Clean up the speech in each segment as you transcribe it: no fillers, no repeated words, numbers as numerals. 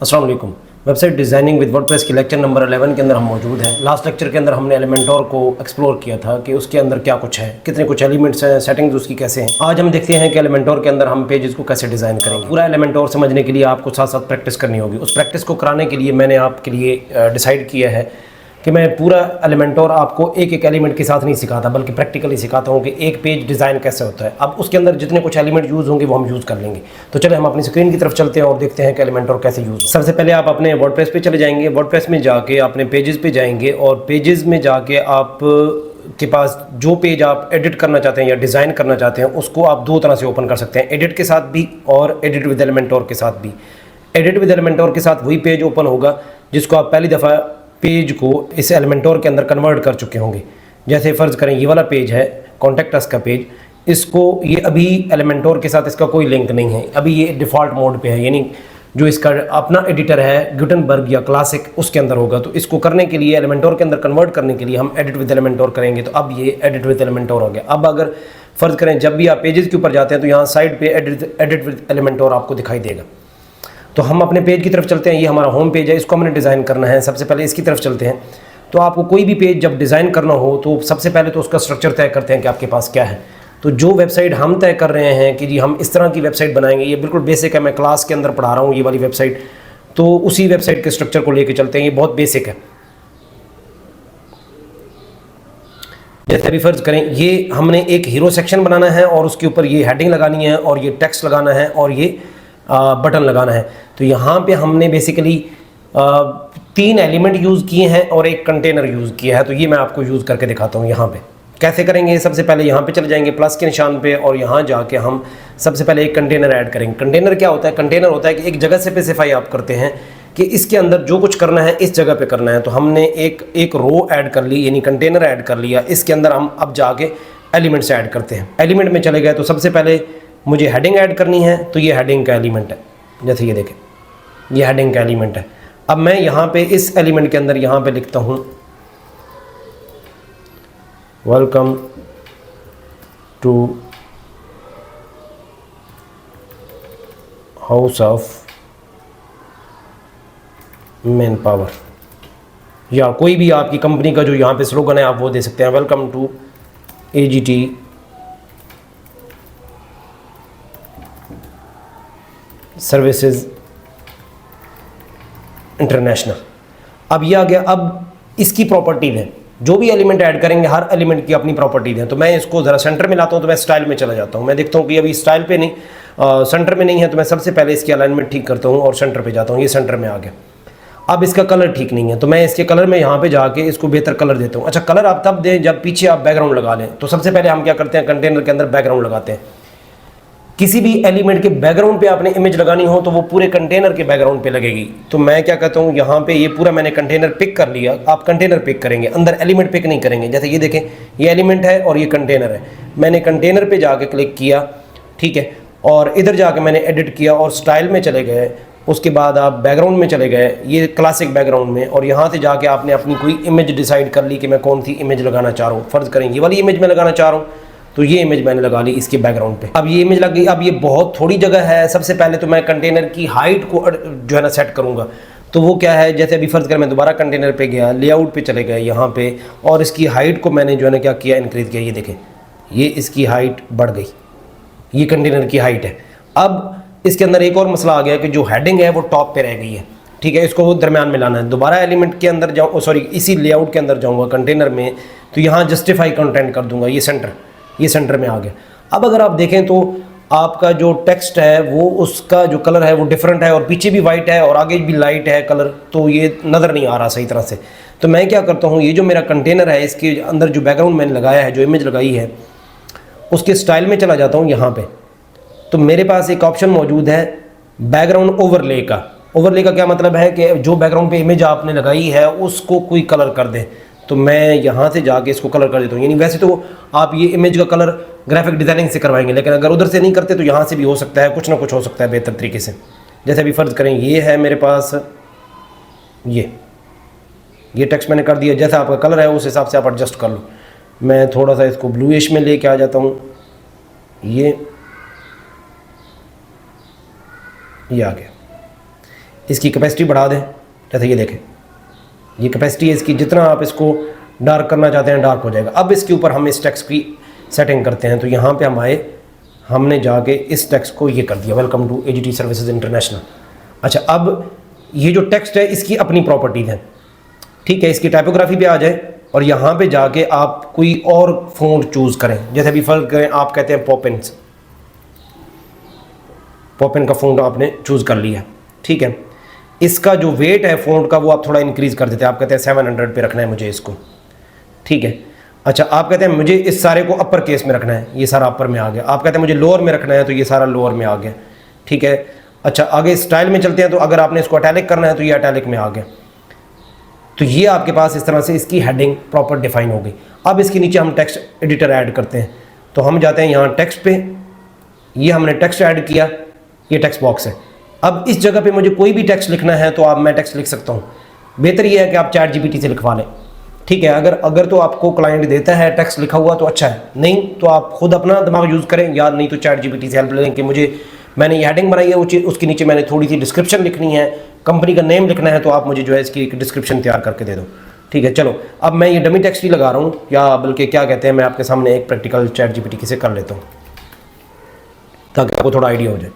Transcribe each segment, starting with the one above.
अस्सलाम वालेकुम। Website designing with WordPress की लेक्चर नंबर 11 के अंदर हम मौजूद हैं। लास्ट लेक्चर के अंदर हमने एलिमेंटोर को एक्सप्लोर किया था कि उसके अंदर क्या कुछ है, कितने कुछ एलिमेंट्स हैं, सेटिंग्स उसकी कैसे हैं। आज हम देखते हैं कि एलिमेंटोर के अंदर हम पेजेस को कैसे डिज़ाइन करेंगे। पूरा एलिमेंटोर समझने के लिए आपको साथ साथ प्रैक्टिस करनी होगी। उस प्रैक्टिस को कराने के लिए मैंने आपके लिए डिसाइड किया है कि मैं पूरा एलिमेंटोर आपको एक एक एलिमेंट के साथ नहीं सिखाता, बल्कि प्रैक्टिकली सिखाता हूँ कि एक पेज डिज़ाइन कैसे होता है। अब उसके अंदर जितने कुछ एलिमेंट यूज़ होंगे वो हम यूज़ कर लेंगे। तो चले हम अपनी स्क्रीन की तरफ चलते हैं और देखते हैं कि एलिमेंटोर कैसे यूज़। सबसे पहले आप अपने वर्डप्रेस पे चले जाएंगे। वर्डप्रेस में जाके अपने पेजेस पे जाएंगे और पेजेस में जाके आप के पास जो पेज आप एडिट करना चाहते हैं या डिज़ाइन करना चाहते हैं उसको आप दो तरह से ओपन कर सकते हैं, एडिट के साथ भी और एडिट विद एलिमेंटोर के साथ भी। एडिट विद एलिमेंटोर के साथ वही पेज ओपन होगा जिसको आप पहली दफ़ा पेज को इस एलिमेंटोर के अंदर कन्वर्ट कर चुके होंगे। जैसे फ़र्ज़ करें ये वाला पेज है कॉन्टैक्ट अस का पेज, इसको ये अभी एलिमेंटोर के साथ इसका कोई लिंक नहीं है, अभी ये डिफ़ॉल्ट मोड पे है, यानी जो इसका अपना एडिटर है गुटेनबर्ग या क्लासिक उसके अंदर होगा। तो इसको करने के लिए एलिमेंटोर के अंदर कन्वर्ट करने के लिए हम एडिट विद एलिमेंटोर करेंगे। तो अब ये एडिट विद एलिमेंटोर हो गया। अब अगर फ़र्ज़ करें जब भी आप पेजेस के ऊपर जाते हैं तो यहाँ साइड पे एडिट विद एलिमेंटोर आपको दिखाई देगा। तो हम अपने पेज की तरफ चलते हैं। ये हमारा होम पेज है, इसको हमने डिज़ाइन करना है। सबसे पहले इसकी तरफ चलते हैं। तो आपको कोई भी पेज जब डिज़ाइन करना हो तो सबसे पहले तो उसका स्ट्रक्चर तय करते हैं कि आपके पास क्या है। तो जो वेबसाइट हम तय कर रहे हैं कि जी हम इस तरह की वेबसाइट बनाएंगे, ये बिल्कुल बेसिक है, मैं क्लास के अंदर पढ़ा रहा हूँ ये वाली वेबसाइट, तो उसी वेबसाइट के स्ट्रक्चर को लेके चलते हैं। ये बहुत बेसिक है। जैसे अभी फ़र्ज़ करें ये हमने एक हीरो सेक्शन बनाना है और उसके ऊपर ये हेडिंग लगानी है और ये टेक्स्ट लगाना है और ये बटन लगाना है। तो यहाँ पे हमने बेसिकली 3 एलिमेंट यूज़ किए हैं और एक कंटेनर यूज़ किया है। तो ये मैं आपको यूज़ करके दिखाता हूँ। यहाँ पे कैसे करेंगे, सबसे पहले यहाँ पे चले जाएंगे प्लस के निशान पे और यहाँ जाके हम सबसे पहले एक कंटेनर ऐड करेंगे। कंटेनर क्या होता है? कंटेनर होता है कि एक जगह से स्पेसिफाई आप करते हैं कि इसके अंदर जो कुछ करना है इस जगह पे करना है। तो हमने एक रो ऐड कर ली, यानी कंटेनर ऐड कर लिया। इसके अंदर हम अब जाके एलिमेंट्स ऐड करते हैं। एलिमेंट में चले गए तो सबसे पहले मुझे हेडिंग ऐड करनी है, तो ये हेडिंग का एलिमेंट है। जैसे ये देखें ये हेडिंग का एलिमेंट है। अब मैं यहाँ पे इस एलिमेंट के अंदर यहाँ पे लिखता हूँ welcome to house of manpower, या कोई भी आपकी कंपनी का जो यहाँ पे स्लोगन है आप वो दे सकते हैं, welcome to AGT services international. अब ये आ गया। अब इसकी प्रॉपर्टीज है, जो भी एलिमेंट ऐड करेंगे हर एलिमेंट की अपनी प्रॉपर्टीज है। तो मैं इसको ज़रा सेंटर में लाता हूँ, तो मैं स्टाइल में चला जाता हूँ। मैं देखता हूँ कि अभी स्टाइल पे नहीं, सेंटर में नहीं है, तो मैं सबसे पहले इसकी अलाइनमेंट ठीक करता हूँ और सेंटर पे जाता हूँ। ये सेंटर में आ गया। अब इसका कलर ठीक नहीं है, तो मैं इसके कलर में यहाँ पे जाके इसको बेहतर कलर देता हूँ। अच्छा, कलर आप तब दें जब पीछे आप बैकग्राउंड लगा लें। तो सबसे पहले हम क्या करते हैं, कंटेनर के अंदर बैकग्राउंड लगाते हैं। किसी भी एलिमेंट के बैकग्राउंड पे आपने इमेज लगानी हो तो वो पूरे कंटेनर के बैकग्राउंड पे लगेगी। तो मैं क्या कहता हूँ, यहाँ पे ये पूरा मैंने कंटेनर पिक कर लिया। आप कंटेनर पिक करेंगे, अंदर एलिमेंट पिक नहीं करेंगे। जैसे ये देखें ये एलिमेंट है और ये कंटेनर है। मैंने कंटेनर पे जाके क्लिक किया, ठीक है, और इधर जाके मैंने एडिट किया और स्टाइल में चले गए। उसके बाद आप बैकग्राउंड में चले गए, ये क्लासिक बैकग्राउंड में, और यहाँ से जाके आपने अपनी कोई इमेज डिसाइड कर ली कि मैं कौन सी इमेज लगाना चाह रहा हूँ। फ़र्ज़ करें ये वाली इमेज मैं लगाना चाह रहा हूँ, तो ये इमेज मैंने लगा ली इसके बैकग्राउंड पे। अब ये इमेज लग गई। अब ये बहुत थोड़ी जगह है। सबसे पहले तो मैं कंटेनर की हाइट को जो है ना सेट करूँगा। तो वो क्या है, जैसे अभी फ़र्ज़ करें मैं दोबारा कंटेनर पे गया, लेआउट पे चले गए यहाँ पे, और इसकी हाइट को मैंने जो है ना क्या किया, इंक्रीज़ किया। ये देखें ये इसकी हाइट बढ़ गई, ये कंटेनर की हाइट है। अब इसके अंदर एक और मसला आ गया कि जो हेडिंग है वो टॉप पे रह गई है, ठीक है, इसको दरमियान में लाना है। दोबारा एलिमेंट के अंदर जाऊँ, सॉरी इसी लेआउट के अंदर जाऊँगा कंटेनर में, तो यहाँ जस्टिफाई कंटेंट कर दूंगा। ये सेंटर में आ गया। अब अगर आप देखें तो आपका जो टेक्स्ट है वो उसका जो कलर है वो डिफरेंट है, और पीछे भी वाइट है और आगे भी लाइट है कलर, तो ये नज़र नहीं आ रहा सही तरह से। तो मैं क्या करता हूँ, ये जो मेरा कंटेनर है इसके अंदर जो बैकग्राउंड मैंने लगाया है, जो इमेज लगाई है, उसके स्टाइल में चला जाता हूँ यहाँ पे। तो मेरे पास एक ऑप्शन मौजूद है बैकग्राउंड ओवरले का। ओवरले का क्या मतलब है कि जो बैकग्राउंड पे इमेज आपने लगाई है उसको कोई कलर कर दें। तो मैं यहाँ से जाके इसको कलर कर देता हूँ। यानी वैसे तो आप ये इमेज का कलर ग्राफिक डिज़ाइनिंग से करवाएंगे, लेकिन अगर उधर से नहीं करते तो यहाँ से भी हो सकता है, कुछ ना कुछ हो सकता है बेहतर तरीके से। जैसे अभी फ़र्ज़ करें ये है मेरे पास, ये टेक्स्ट मैंने कर दिया। जैसा आपका कलर है उस हिसाब से आप एडजस्ट कर लो। मैं थोड़ा सा इसको ब्लूइश में लेके आ जाता हूँ। ये आ गया। इसकी कैपेसिटी बढ़ा दें, जैसे ये देखें ये कैपेसिटी है इसकी, जितना आप इसको डार्क करना चाहते हैं डार्क हो जाएगा। अब इसके ऊपर हम इस टेक्स्ट की सेटिंग करते हैं। तो यहाँ पे हम आए, हमने जाके इस टेक्स्ट को ये कर दिया, welcome to AGT services international. अच्छा, अब ये जो टेक्स्ट है इसकी अपनी प्रॉपर्टीज़ हैं, ठीक है। इसकी टाइपोग्राफी पे आ जाए और यहाँ पे जाके आप कोई और फ़ॉन्ट चूज़ करें। जैसे अभी फ़र्ज करें आप कहते हैं पॉपिन का फ़ॉन्ट आपने चूज़ कर लिया, ठीक है। इसका जो वेट है फ़ॉन्ट का वो आप थोड़ा इंक्रीज़ कर देते हैं, आप कहते हैं 700 पे रखना है मुझे इसको, ठीक है। अच्छा, आप कहते हैं मुझे इस सारे को अपर केस में रखना है, ये सारा अपर में आ गया। आप कहते हैं मुझे लोअर में रखना है, तो ये सारा लोअर में आ गया, ठीक है। अच्छा, आगे स्टाइल में चलते हैं, तो अगर आपने इसको अटैलिक करना है तो ये अटैलिक में आ गया। तो ये आपके पास इस तरह से इसकी हेडिंग प्रॉपर डिफाइन हो गई। अब इसके नीचे हम टेक्स्ट एडिटर ऐड करते हैं, तो हम जाते हैं यहाँ टेक्स्ट पे, ये हमने टेक्स्ट ऐड किया, ये टेक्स्ट बॉक्स है। अब इस जगह पे मुझे कोई भी टेक्स्ट लिखना है तो मैं टेक्स्ट लिख सकता हूँ। बेहतर ये है कि आप ChatGPT से लिखवा लें, ठीक है। अगर तो आपको क्लाइंट देता है टेक्स्ट लिखा हुआ तो अच्छा है, नहीं तो आप खुद अपना दिमाग यूज़ करें, या नहीं तो ChatGPT से हेल्प लें कि मैंने ये हेडिंग बनाई है, उसके नीचे मैंने थोड़ी सी डिस्क्रिप्शन लिखनी है, कंपनी का नेम लिखना है, तो आप मुझे जो है इसकी एक डिस्क्रिप्शन तैयार करके दे दो, ठीक है। चलो, अब मैं ये डमी टेक्स्ट ही लगा रहा हूँ, या बल्कि क्या कहते हैं, मैं आपके सामने एक प्रैक्टिकल ChatGPT से कर लेता हूँ ताकि आपको थोड़ा आइडिया हो जाए।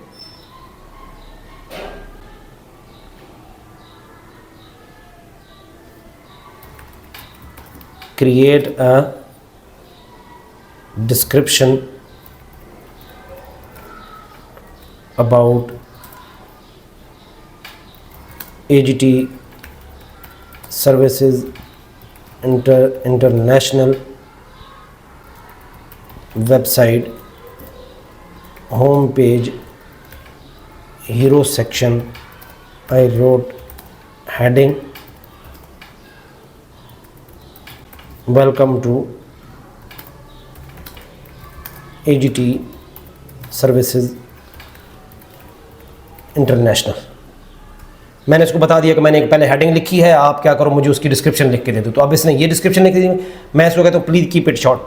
Create a description about AGT services international website home page hero section. I wrote heading welcome to AGT services international. मैंने इसको बता दिया कि मैंने एक पहले हेडिंग लिखी है, आप क्या करो मुझे उसकी डिस्क्रिप्शन लिख के दे दो। तो अब इसने ये डिस्क्रिप्शन लिख दी, मैं इसको कहता हूँ प्लीज़ कीप इट शॉर्ट।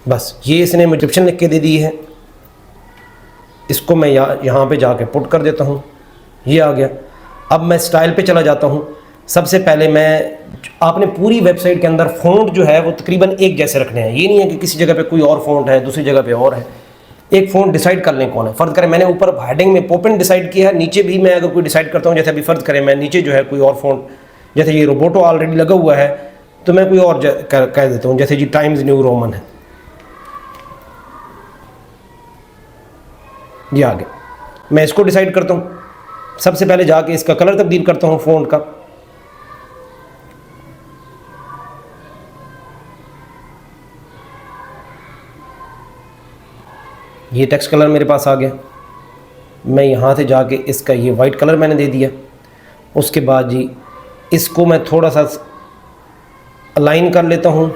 बस ये इसने मुझे डिस्क्रिप्शन लिख के दे दी है, इसको मैं यहाँ पे जाके पुट कर देता हूँ, ये आ गया। अब मैं स्टाइल पे चला जाता हूँ। सबसे पहले आपने पूरी वेबसाइट के अंदर फ़ॉन्ट जो है वो तकरीबन एक जैसे रखने हैं। ये नहीं है कि किसी जगह पे कोई और फ़ॉन्ट है, दूसरी जगह पे और है। एक फ़ॉन्ट डिसाइड कर लें कौन है। फ़र्ज़ करें मैंने ऊपर हेडिंग में पॉपिन डिसाइड किया है, नीचे भी मैं अगर कोई डिसाइड करता हूँ, जैसे अभी फ़र्ज़ करें मैं नीचे जो है कोई और फ़ॉन्ट, जैसे ये रोबोटो ऑलरेडी लगा हुआ है तो मैं कोई और कह देता हूँ, जैसे जी टाइम्स न्यू रोमन है, ये आगे मैं इसको डिसाइड करता हूँ। सबसे पहले जाके इसका कलर तब्दील करता हूँ फ़ॉन्ट का। ये टेक्स्ट कलर मेरे पास आ गया। मैं यहाँ से जाके इसका ये वाइट कलर मैंने दे दिया। उसके बाद जी इसको मैं थोड़ा सा अलाइन कर लेता हूँ।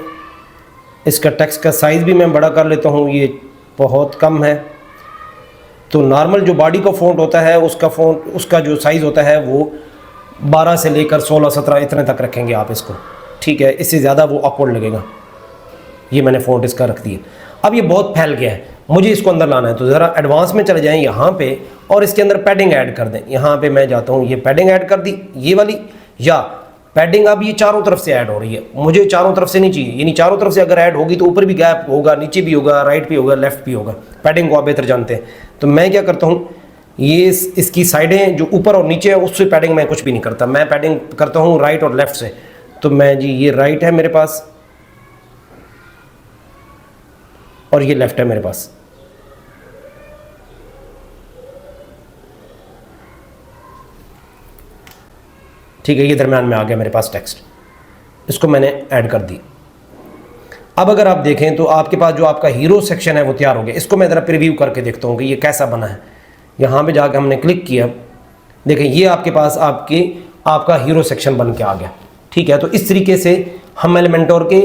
इसका टेक्स्ट का साइज़ भी मैं बड़ा कर लेता हूँ, ये बहुत कम है। तो नॉर्मल जो बॉडी का फ़ॉन्ट होता है उसका जो साइज़ होता है वो 12 से लेकर 16-17 इतने तक रखेंगे आप इसको, ठीक है। इससे ज़्यादा वो ऑकवर्ड लगेगा। ये मैंने फ़ॉन्ट इसका रख दिया। अब ये बहुत फैल गया है, मुझे इसको अंदर लाना है, तो ज़रा एडवांस में चले जाएं यहाँ पे और इसके अंदर पैडिंग ऐड कर दें। यहाँ पे मैं जाता हूँ, ये पैडिंग ऐड कर दी ये वाली, या पैडिंग अब ये चारों तरफ से ऐड हो रही है, मुझे चारों तरफ से नहीं चाहिए। यानी चारों तरफ से अगर ऐड होगी तो ऊपर भी गैप होगा, नीचे भी होगा, राइट भी होगा, लेफ्ट भी होगा। पैडिंग को आप बेहतर जानते हैं। तो मैं क्या करता हूँ, ये इसकी साइडें जो ऊपर और नीचे है उससे पैडिंग मैं कुछ भी नहीं करता, मैं पैडिंग करता हूँ राइट और लेफ़्ट से। तो मैं जी ये राइट है मेरे पास और ये लेफ़्ट है मेरे पास। ठीक है, ये दरम्यान में आ गया मेरे पास टेक्स्ट, इसको मैंने ऐड कर दी। अब अगर आप देखें तो आपके पास जो आपका हीरो सेक्शन है वो तैयार हो गया। इसको मैं ज़रा प्रीव्यू करके देखता हूँ कि ये कैसा बना है। यहाँ पे जाके हमने क्लिक किया, देखें ये आपके पास आपका हीरो सेक्शन बन के आ गया, ठीक है। तो इस तरीके से हम एलिमेंटोर के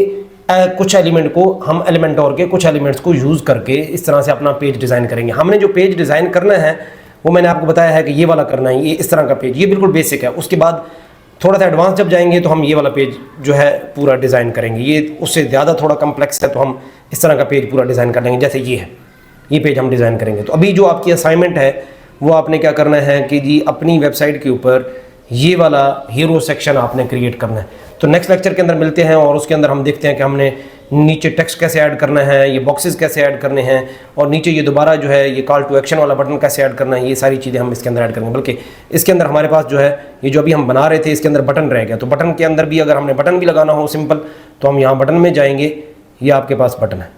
कुछ एलिमेंट्स को यूज़ करके इस तरह से अपना पेज डिज़ाइन करेंगे। हमने जो पेज डिज़ाइन करना है वो मैंने आपको बताया है कि ये वाला करना है, ये इस तरह का पेज, ये बिल्कुल बेसिक है। उसके बाद थोड़ा सा एडवांस जब जाएंगे तो हम ये वाला पेज जो है पूरा डिज़ाइन करेंगे। ये उससे ज़्यादा थोड़ा कम्प्लेक्स है तो हम इस तरह का पेज पूरा डिज़ाइन कर लेंगे, जैसे ये पेज हम डिज़ाइन करेंगे। तो अभी जो आपकी असाइनमेंट है वो आपने क्या करना है कि जी अपनी वेबसाइट के ऊपर ये वाला हीरो सेक्शन आपने क्रिएट करना है। तो नेक्स्ट लेक्चर के अंदर मिलते हैं और उसके अंदर हम देखते हैं कि हमने नीचे टेक्स्ट कैसे ऐड करना है, ये बॉक्सेस कैसे ऐड करने हैं, और नीचे ये दोबारा जो है ये कॉल टू एक्शन वाला बटन कैसे ऐड करना है। ये सारी चीज़ें हम इसके अंदर ऐड करेंगे। बल्कि इसके अंदर हमारे पास जो है ये जो अभी हम बना रहे थे इसके अंदर बटन रह गया। तो बटन के अंदर भी अगर हमने बटन भी लगाना हो सिंपल, तो हम यहाँ बटन में जाएंगे, ये आपके पास बटन है,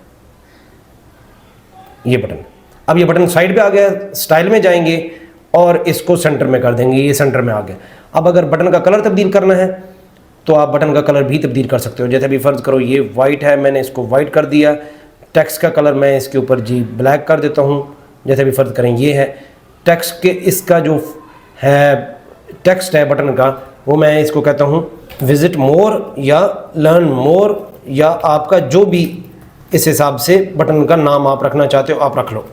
ये बटन। अब ये बटन साइड पे आ गया, स्टाइल में जाएंगे और इसको सेंटर में कर देंगे, ये सेंटर में आ गया। अब अगर बटन का कलर तब्दील करना है तो आप बटन का कलर भी तब्दील कर सकते हो। जैसे अभी फ़र्ज़ करो ये वाइट है, मैंने इसको वाइट कर दिया। टेक्स्ट का कलर मैं इसके ऊपर जी ब्लैक कर देता हूँ। जैसे अभी फ़र्ज़ करें ये है टेक्स्ट के, इसका जो है टेक्स्ट है बटन का, वो मैं इसको कहता हूँ विजिट मोर या लर्न मोर, या आपका जो भी इस हिसाब से बटन का नाम आप रखना चाहते हो आप रख लो,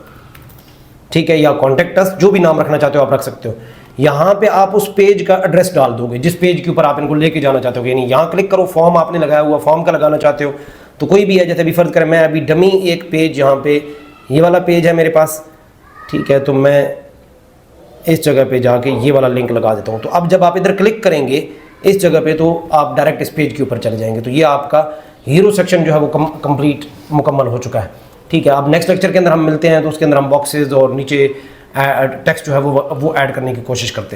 ठीक है, या कॉन्टेक्ट अस, जो भी नाम रखना चाहते हो आप रख सकते हो। यहाँ पे आप उस पेज का एड्रेस डाल दोगे जिस पेज के ऊपर आप इनको लेके जाना चाहते हो। यानी यहाँ क्लिक करो, फॉर्म आपने लगाया हुआ, फॉर्म का लगाना चाहते हो तो कोई भी है। जैसे अभी फ़र्ज़ करें मैं अभी डमी एक पेज, यहाँ पे ये वाला पेज है मेरे पास, ठीक है, तो मैं इस जगह पे जाके ये वाला लिंक लगा देता हूँ। तो अब जब आप इधर क्लिक करेंगे इस जगह पे तो आप डायरेक्ट इस पेज के ऊपर चले जाएंगे। तो ये आपका हीरो सेक्शन जो है वो कंप्लीट मुकम्मल हो चुका है, ठीक है। अब नेक्स्ट लेक्चर के अंदर हम मिलते हैं तो उसके अंदर हम बॉक्सेस और नीचे टेक्स्ट जो है वो ऐड करने की कोशिश करते हैं।